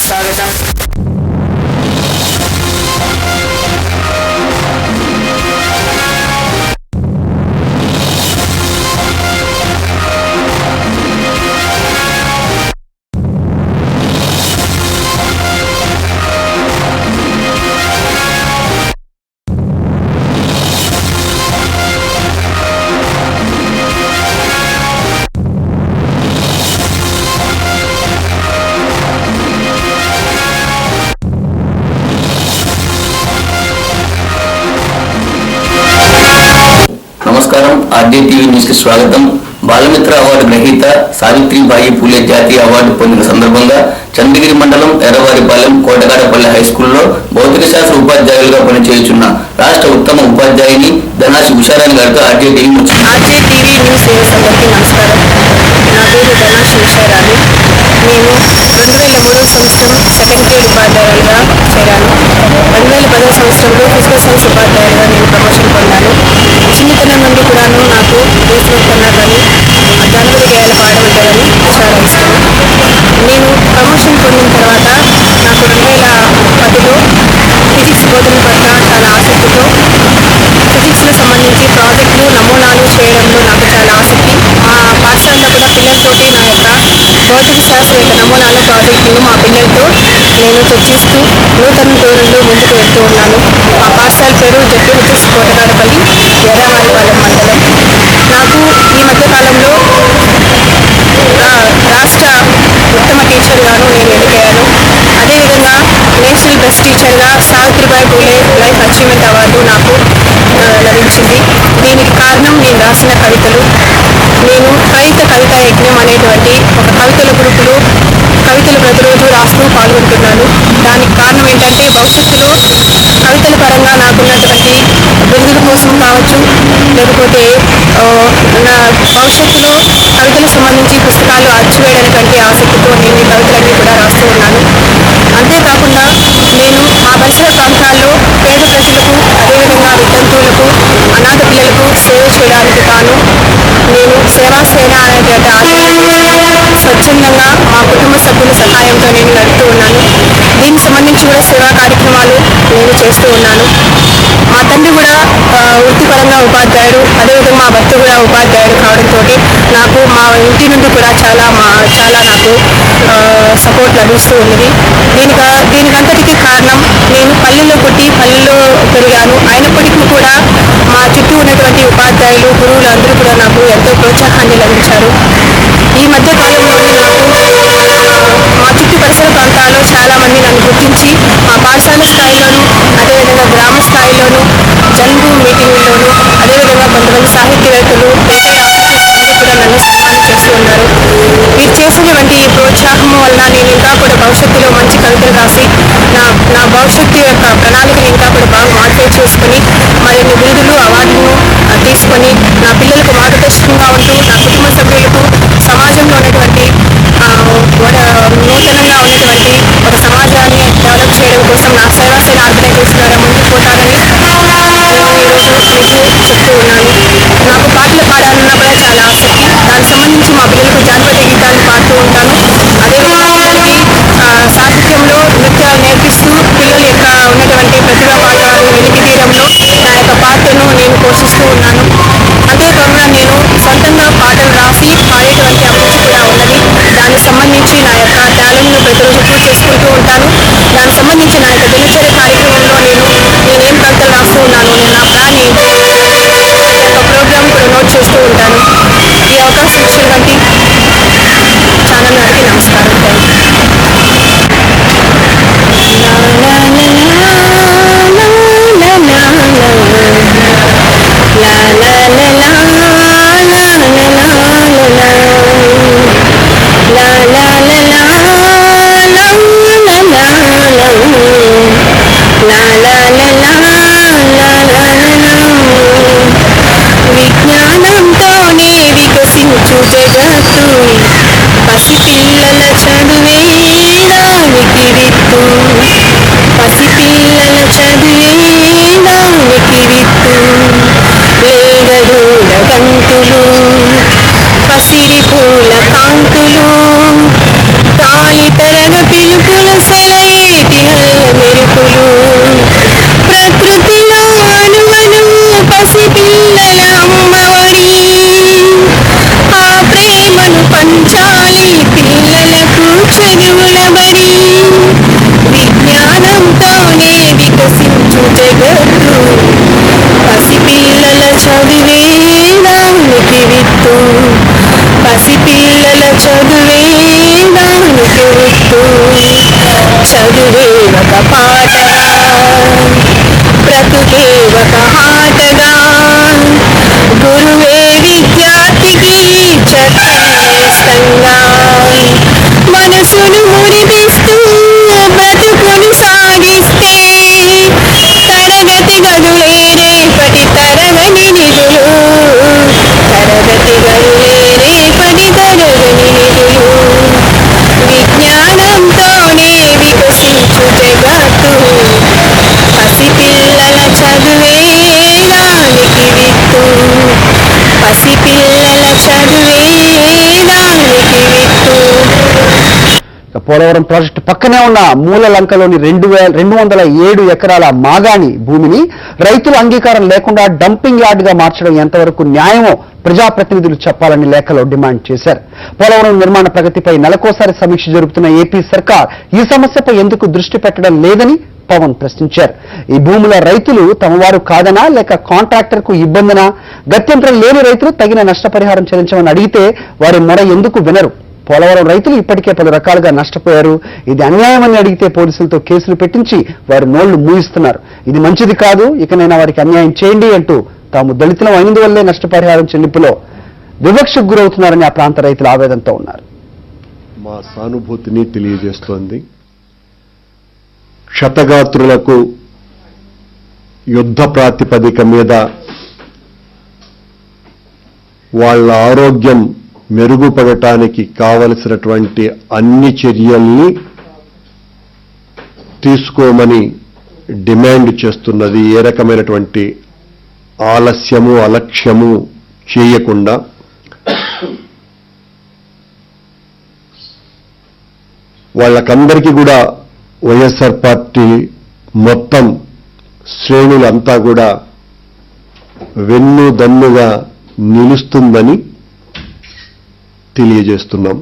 స్వాగతం. నమస్కారం. RJTV news కి స్వాగతం. బాలమిత్ర అవార్డు గ్రహీత సావిత్రిబాయి పూలే జాతీయ అవార్డు పొందిన సందర్భంగా చంద్రగిరి మండలం ఎర్రవారిపాలెం కోటగాడపల్లి హైస్కూల్లో భౌతిక శాస్త్ర ఉపాధ్యాయులుగా పనిచేయుచున్న రాష్ట్ర ఉత్తమ ఉపాధ్యాయుని ధనాశి ఉషారాణి గారితో ఆర్జేటీవీ న్యూస్ అందరికీ నమస్కారం. నా పేరు ధనాశి ఉషారాణి. నేను 2003 సంవత్సరం సెకండ్ గ్రేడ్ ఉపాధ్యాయులుగా చేరాను. 2010 సంవత్సరంలో ఫిజికల్ సైన్స్ ఉపాధ్యాయులుగా నేను ప్రమోషన్ పొందాను. చిన్నతనం నుండి కూడాను నాకు దేశభక్తున్నా కానీ జానపద గేయాల పాట వింటారని చాలా ఇష్టం. నేను ప్రమోషన్ పొందిన తర్వాత నాకు 2010లో ఫిజిక్స్ బోధన పట్ల చాలా ఆసక్తితో ఫిజిక్స్కి సంబంధించి ప్రాజెక్టులు నమూనాలు చేయడంలో నాకు చాలా ఆసక్తి. మా పాఠశాలలో కూడా పిల్లలతోటి నా యొక్క భౌతిక శాస్త్ర యొక్క నమూనాల ప్రాజెక్టులు మా పిల్లలతో నేను చర్చిస్తూ నూతన ధోరణిలో ముందుకు వెళ్తూ ఉన్నాను. మా పాఠశాల పేరు జడ్పీహెచ్ఎస్ కోటగాడపల్లి ఎర్రవారిపాలెం మండలం. నాకు ఈ మధ్యకాలంలో రాష్ట్ర ఉత్తమ టీచర్గాను నేను ఎన్నికయ్యాను. అదేవిధంగా నేషనల్ బెస్ట్ టీచర్గా Savitribai Phule life achievement award నాకు లభించింది. దీనికి కారణం నేను రాసిన కవితలు. నేను కవితా యజ్ఞం అనేటువంటి ఒక కవితల గ్రూపులో కవితలు ప్రతిరోజు రాస్తూ పాల్గొంటున్నాను. దానికి కారణం ఏంటంటే భవిష్యత్తులో కవితల పరంగా నాకున్నటువంటి బిరుదుల కోసం కావచ్చు, లేకపోతే నా భవిష్యత్తులో కవితలకు సంబంధించి పుస్తకాలు అచ్చువేయడానికంటే ఆసక్తితో నేను ఈ కవితలన్నీ కూడా రాస్తూ ఉన్నాను. అంతేకాకుండా నేను మా పరిసర ప్రాంతాల్లో పేద ప్రజలకు, అదేవిధంగా వితంతువులకు, అనాథ పిల్లలకు సేవ చేయడానికి తాను నేను సేవాసేన అనేటువంటి ఆశయాన్ని స్వచ్ఛందంగా మా కుటుంబ సభ్యుల సహాయంతో నేను నడుపుతూ ఉన్నాను. దీనికి సంబంధించి కూడా సేవా కార్యక్రమాలు నేను చేస్తూ ఉన్నాను. మా తండ్రి కూడా వృత్తిపరంగా ఉపాధ్యాయుడు, అదేవిధంగా మా భర్త కూడా ఉపాధ్యాయుడు కావడంతో నాకు మా ఇంటి నుండి కూడా చాలా నాకు సపోర్ట్ లభిస్తూ ఉన్నది. దీనికంతటికీ కారణం నేను పల్లెల్లో పుట్టి పల్లెల్లో పెరిగాను. అయినప్పటికీ కూడా మా చుట్టూ ఉన్నటువంటి ఉపాధ్యాయులు, గురువులు అందరూ కూడా నాకు ఎంతో ప్రోత్సాహాన్ని లభించారు. ఈ మధ్య కాలంలోనే నాకు మా చుట్టూ పరిసర ప్రాంతాల్లో చాలామంది నన్ను గుర్తించి మా పాఠశాల స్థాయిలోను, అదేవిధంగా గ్రామ స్థాయిలోను, జన్ము మీటింగుల్లోనూ, అదేవిధంగా కొంతమంది సాహిత్యవేత్తలు, కూడా నన్ను సన్మానం చేస్తూ ఉన్నారు. వీరు చేసినటువంటి ఈ ప్రోత్సాహం వలన నేను ఇంకా కూడా భవిష్యత్తులో మంచి కవితలు రాసి నా భవిష్యత్తు యొక్క ప్రణాళికను ఇంకా కూడా బాగా మాడిఫై చేసుకుని మరిన్ని బిరుదులు, అవార్డులను తీసుకొని నా పిల్లలకు మార్గదర్శకంగా ఉంటూ నా కుటుంబ సభ్యులకు సమాజంలో ఉన్నటువంటి నూతనంగా ఉన్నటువంటి ఒక సమాజాన్ని డెవలప్ చేయడం కోసం నా సేవాసేన ఆర్గనైజేషన్ ద్వారా ముందుకు పోతానని నేను ఈరోజు మీకు చెప్తూ ఉన్నాను. నాకు పాటలు పాడాలన్నా కూడా చాలా ఆసక్తి. దానికి సంబంధించి మా పిల్లలకు జానపద గీతాలు పాడుతూ ఉంటాను. అదేవిధంగా పిల్లలకి సాహిత్యంలో నృత్యాలు నేర్పిస్తూ పిల్లల యొక్క ఉన్నటువంటి ప్రతిభా పాఠాలు వెలికి తీయడంలో నా యొక్క పాత్రను నేను పోషిస్తూ ఉన్నాను. అంతేకాకుండా నేను సొంతంగా పాటలు రాసి పాడేటువంటి అభిరుచి కూడా ఉన్నది. దానికి సంబంధించి నా యొక్క టాలెంట్ను ప్రతిరోజు పూర్తి చేసుకుంటూ ఉంటాను. దానికి సంబంధించి నా యొక్క దినచర్య కార్యక్రమంలో నేనేం కవితలు రాస్తూ ఉన్నాను, నేను నా ప్లాన్ ఏంటి, ఒక ప్రోగ్రామ్ కూడా నోట్ చేస్తూ ఉంటాను. ఈ అవకాశం ఇచ్చినటువంటి ఛానల్ వారికి నమస్కారం. విజ్ఞానంతోనే వికసించు జగత్తు, పసిపిల్లల చదువే దానికి విత్తు, పసిపిల్లల చదువే దానికి విత్తు, వేగదూడ గంతులు, పసిరి పూల కాంతులు, తాళి తరగ పిలుపుల చదువే దానికి విత్తు, చదువే ఒక పాటగా, బ్రతుకే ఒక ఆటగా, గురువే విద్యార్థికి చట్టంగా, మనసును మురిపిస్తూ బ్రతుకును సాగిస్తే, తరగతి గదులే రేపటి తరగని నిధులు, తరగతి గదులే రేపటి తరగని నిధులు, విజ్ఞానంతోనే వికసించు జగత్తు, పసిపిల్లల చదువే దానికి విత్తు, పసిపిల్లల చదువే దానికి విత్తు. పోలవరం ప్రాజెక్టు పక్కనే ఉన్న మూలలంకలోని 207 ఎకరాల మాగాణి భూమిని రైతుల అంగీకారం లేకుండా డంపింగ్ యార్డ్గా మార్చడం ఎంతవరకు న్యాయమో ప్రజాప్రతినిధులు చెప్పాలని లేఖలో డిమాండ్ చేశారు. పోలవరం నిర్మాణ ప్రగతిపై నెలకోసారి సమీక్ష జరుపుతున్న ఏపీ సర్కార్ ఈ సమస్యపై ఎందుకు దృష్టి పెట్టడం లేదని పవన్ ప్రశ్నించారు. ఈ భూముల రైతులు తమవారు కాదనా లేక కాంట్రాక్టర్ కు ఇబ్బందినా? గత్యంతరం లేని రైతులు తగిన నష్టపరిహారం చెల్లించమని అడిగితే వారి మొర ఎందుకు వినరు? పోలవరం రైతులు ఇప్పటికే పలు రకాలుగా నష్టపోయారు. ఇది అన్యాయమని అడిగితే పోలీసులతో కేసులు పెట్టించి వారి నోళ్లు మూయిస్తున్నారు. ఇది మంచిది కాదు, ఇకనైనా వారికి అన్యాయం చేయండి అంటూ తాము దళితులం అయినందువల్లే నష్టపరిహారం చెల్లింపులో వివక్షకు గురవుతున్నారని ఆ ప్రాంత రైతులు ఆవేదనతో ఉన్నారు. మా సానుభూతిని తెలియజేస్తోంది. క్షతగాత్రులకు యుద్ధ ప్రాతిపదిక మీద వాళ్ళ ఆరోగ్యం మెరుగుపడటానికి కావలసినటువంటి అన్ని చర్యల్ని తీసుకోమని డిమాండ్ చేస్తున్నది. ఏ రకమైనటువంటి ఆలస్యము అలక్ష్యము చేయకుండా వాళ్ళకందరికీ కూడా వైఎస్ఆర్ పార్టీ మొత్తం శ్రేణులంతా కూడా వెన్నుదన్నుగా నిలుస్తుందని తెలియజేస్తున్నాం.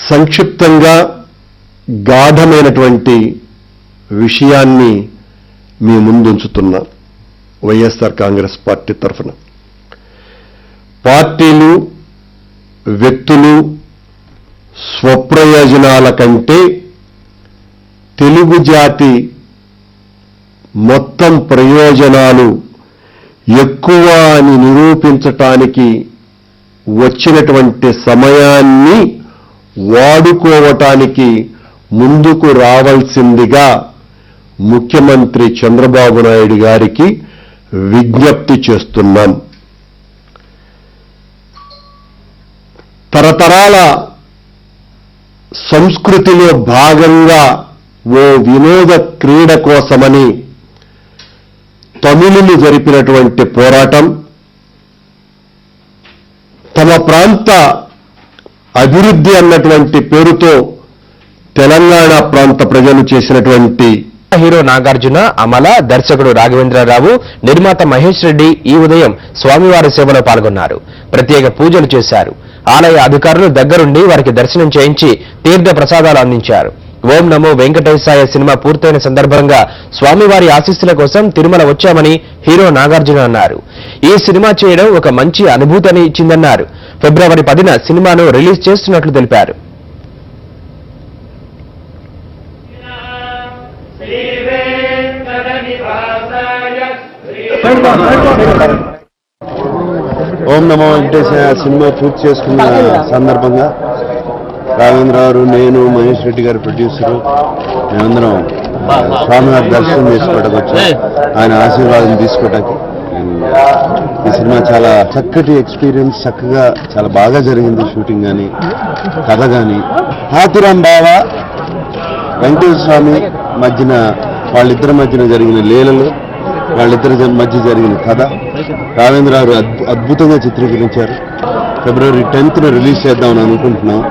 సంక్షిప్తంగా గాఢమైనటువంటి విషయాన్ని మీ ముందుంచుతున్నా. వైఎస్ఆర్ కాంగ్రెస్ పార్టీ తరఫున పార్టీలు వ్యక్తులు స్వప్రయోజనాల కంటే తెలుగు జాతి మొత్తం ప్రయోజనాలు ఎక్కువ అని నిరూపించటానికి వచ్చినటువంటి సమయాన్ని వాడుకోవటానికి ముందుకు రావాల్సిందిగా ముఖ్యమంత్రి చంద్రబాబు నాయుడు గారికి విజ్ఞప్తి చేస్తున్నాం. తరతరాల సంస్కృతిలో భాగంగా ఓ వినోద క్రీడ కోసమని తమిళులు జరిపినటువంటి పోరాటం, తమ ప్రాంత అభివృద్ధి అన్నటువంటి పేరుతో తెలంగాణ ప్రాంత ప్రజలు చేసినటువంటి హీరో నాగార్జున, అమల, దర్శకుడు రాఘవేంద్రరావు, నిర్మాత మహేష్ రెడ్డి ఈ ఉదయం స్వామివారి సేవలో పాల్గొన్నారు. ప్రత్యేక పూజలు చేశారు. ఆలయ అధికారులు దగ్గరుండి వారికి దర్శనం చేయించి తీర్థ ప్రసాదాలు అందించారు. ఓం నమో వెంకటేశాయ సినిమా పూర్తయిన సందర్భంగా స్వామివారి ఆశీస్సుల కోసం తిరుమల వచ్చామని హీరో నాగార్జున అన్నారు. ఈ సినిమా చేయడం ఒక మంచి అనుభూతిని ఇచ్చిందన్నారు. ఫిబ్రవరి 10న సినిమాను రిలీజ్ చేస్తున్నట్లు తెలిపారు. ఓం నమో వెంకటేశాయ సినిమా పూర్తి చేసుకున్న సందర్భంగా రాఘవేంద్రరావు, నేను, మహేష్ రెడ్డి గారు ప్రొడ్యూసరు, మేమందరం స్వామివారి దర్శనం చేసుకోవడానికి వచ్చాం. ఆయన ఆశీర్వాదం తీసుకోవడానికి. ఈ సినిమా చాలా చక్కటి ఎక్స్పీరియన్స్, చక్కగా చాలా బాగా జరిగింది. షూటింగ్ కానీ కథ కానీ హాతిరాం బావ వెంకటేశ్వర స్వామి మధ్యన, వాళ్ళిద్దరి మధ్యన జరిగిన లీలలు, వాళ్ళిద్దరి మధ్య జరిగిన కథ రాఘవేంద్రరావు అద్భుతంగా చిత్రీకరించారు. ఫిబ్రవరి 10న రిలీజ్ చేద్దామని అనుకుంటున్నాం.